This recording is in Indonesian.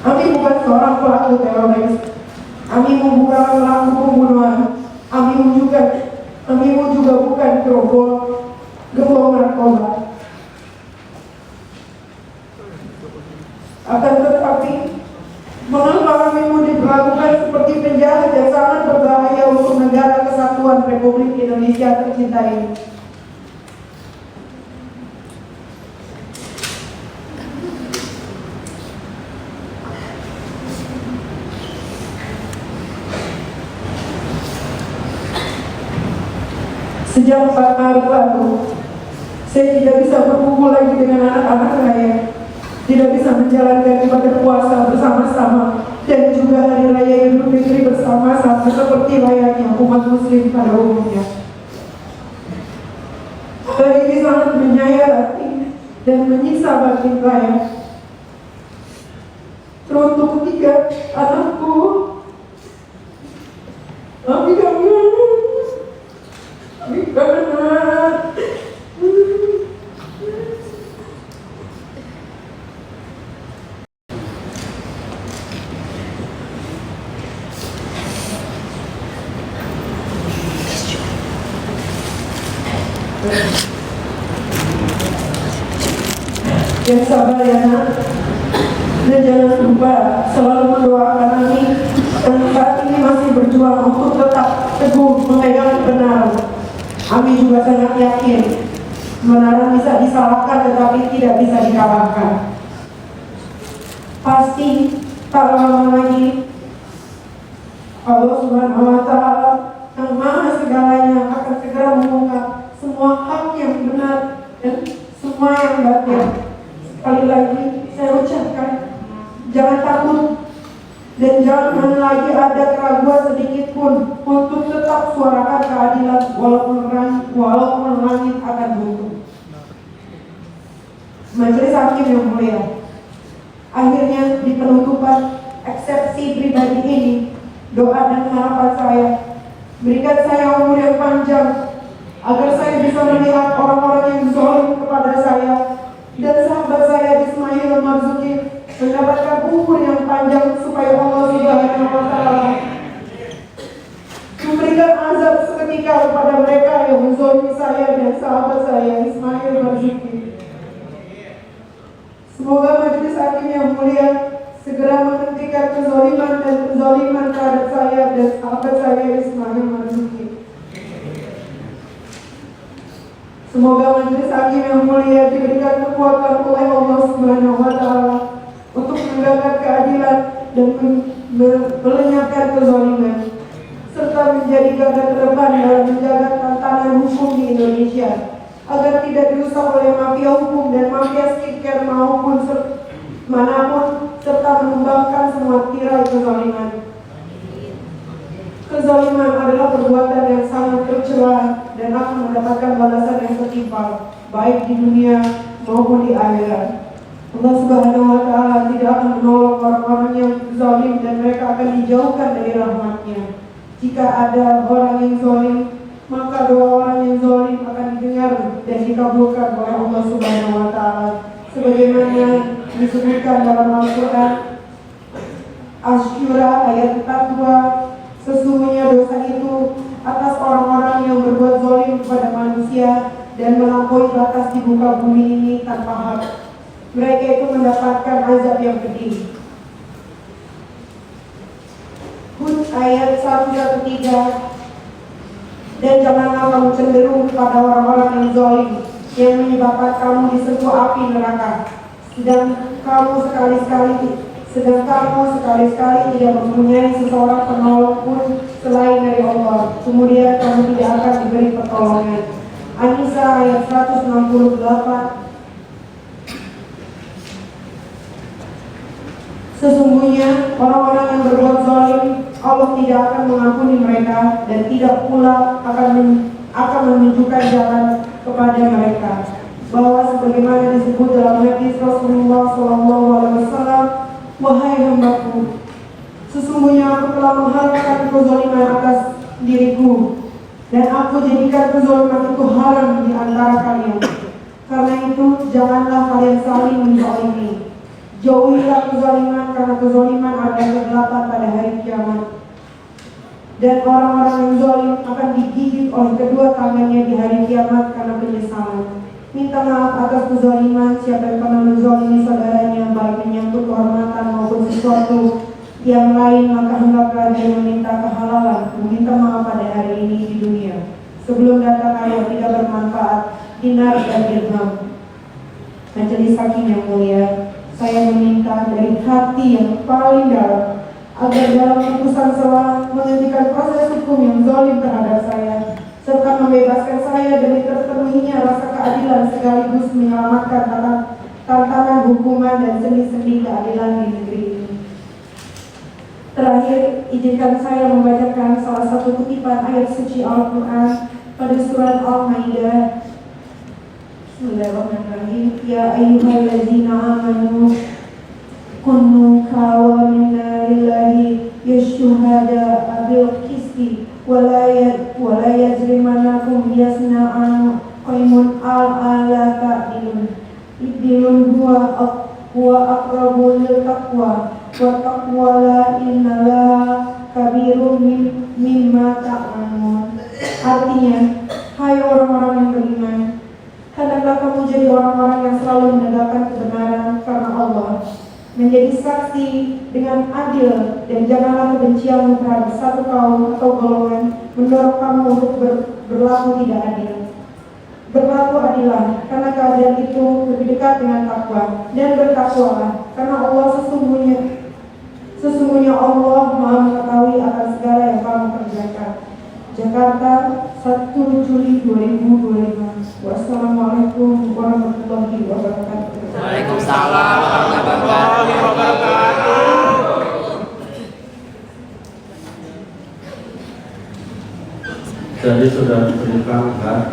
Kami bukan seorang pelaku teroris. Kami bukan pelaku pembunuhan. Kami juga bukan gembong narkoba. Akan tetapi, mengapa kami diperlakukan seperti penjahat yang sangat berbahaya untuk negara kesatuan Republik Indonesia tercinta ini? Sejak 4 Maret lalu, saya tidak bisa berkumpul lagi dengan anak-anak saya, tidak bisa menjalankan ibadah puasa bersama-sama, dan juga hari raya Idul Fitri bersama-sama seperti layaknya umat muslim pada umumnya. Hal ini sangat menyayat hati dan menyiksa batin saya. Teruntuk ketiga anakku, kami yang sabar ya nak, dan jangan lupa selalu mendoakan kami yang saat ini masih berjuang untuk tetap teguh memegang kebenaran. Kami juga sangat yakin kebenaran bisa disalahkan tetapi tidak bisa dikalahkan. Pasti tak lama lagi Allah Subhanahu wa Ta'ala yang Maha segalanya akan segera mengungkap semua hak yang benar dan semua yang batil. Sekali lagi saya ucapkan, jangan takut dan jangan lagi ada keraguan sedikit pun untuk tetap suarakan keadilan walaupun langit akan runtuh. Majelis Hakim yang mulia, akhirnya di penutupan eksepsi pribadi ini, doa dan harapan saya, berikan saya umur yang panjang agar saya bisa melihat orang-orang yang zalim kepada saya dan sahabat saya Ismail Marzuki mendapatkan umur yang panjang, supaya Allah Subhanahu wa Ta'ala memberikan azab seketika kepada mereka yang menzalimi saya dan sahabat saya Ismail Marzuki. Semoga Majelis Hakim yang mulia segera menghentikan kezaliman dan kezaliman terhadap saya dan sahabat saya Ismail Marzuki. Semoga Majelis Hakim yang mulia diberikan kekuatan oleh Allah Subhanahu wa Ta'ala untuk menegakkan keadilan dan melenyapkan kezaliman, serta menjadi garda terdepan dalam menjaga tatanan hukum di Indonesia agar tidak dirusak oleh mafia hukum dan mafia skincare maupun manapun, serta menumbangkan semua tirai kezaliman. Kezaliman adalah perbuatan yang sangat tercela dan akan mendapatkan balasan yang setimpal, baik di dunia maupun di akhirat. Allah Subhanahu wa Ta'ala tidak akan menolong orang-orang yang zalim dan mereka akan dijauhkan dari rahmat-Nya. Jika ada orang yang zalim, maka doa orang yang zalim akan didengar dan dikabulkan oleh Allah Subhanahu wa Ta'ala, sebagaimana disebutkan dalam Al-Quran Asy-Syura ayat 42, sesungguhnya dosa itu atas orang-orang yang berbuat zalim kepada manusia dan melampaui batas di muka bumi ini tanpa hak. Mereka itu mendapatkan azab yang pedih. Hud ayat 113, dan janganlah kamu cenderung kepada orang-orang yang zalim yang menyebabkan kamu disentuh api neraka, sedang kamu sekali-sekali tidak mempunyai seseorang penolong pun selain dari Allah. Kemudian kamu tidak akan diberi pertolongan. An-Nisa ayat 168. Sesungguhnya orang-orang yang berbuat zalim, Allah tidak akan mengampuni mereka dan tidak pula akan menunjukkan jalan kepada mereka. Bahwa sebagaimana disebut dalam hadis Rasulullah SAW, wahai hambaku, sesungguhnya aku telah mengharamkan kezaliman atas diriku, dan aku jadikan kezaliman itu haram di antara kalian. Karena itu janganlah kalian saling menzalimi. Jauhilah kezaliman, karena kezaliman adalah kegelapan pada hari kiamat. Dan orang-orang yang zalim akan digigit oleh kedua tangannya di hari kiamat karena penyesalan. Minta maaf atas kezaliman siapa yang pernah menzalimi saudaranya, baik menyangkut kehormatan maupun sesuatu yang lain, maka hendaklah dia meminta kehalalan, meminta maaf pada hari ini di dunia, sebelum datang hari yang tidak bermanfaat, dinar dan dirham. Majelis hakim yang mulia, saya meminta dari hati yang paling dalam agar dalam putusan selah menghentikan proses hukum yang zalim terhadap saya, serta membebaskan saya demi terpenuhinya rasa keadilan sekaligus menyelamatkan tantangan hukuman dan sendi-sendi keadilan di negeri ini. Terakhir, izinkan saya membacakan salah satu kutipan ayat suci Al-Quran pada surat Al-Maidah. Bismillahirrahmanirrahim. Ya ayyuhallazina amanu kunu qawwamina lillahi yashuhada bil qisti wala yajrimanakum yasna'an qaimun ala ta'dilun idilun huwa aqrabu lil taqwa wa taqwala innallaha kabirun mimma ta'lamun. Artinya, hai orang-orang yang beriman, hendaklah kamu jadi orang-orang yang selalu menegakkan kebenaran karena Allah, menjadi saksi dengan adil, dan janganlah kebencianmu terhadap satu kaum atau golongan mendorong kamu untuk berlaku tidak adil. Berlaku adillah, karena keadilan itu lebih dekat dengan takwa, dan bertakwalah, karena Allah sesungguhnya Allah Maha mengetahui akan segala yang kamu kerjakan. Jakarta, 1 Juli 2025. Wassalamualaikum warahmatullahi wabarakatuh. Waalaikumsalam warahmatullahi wabarakatuh. Jadi sudah diberikan hak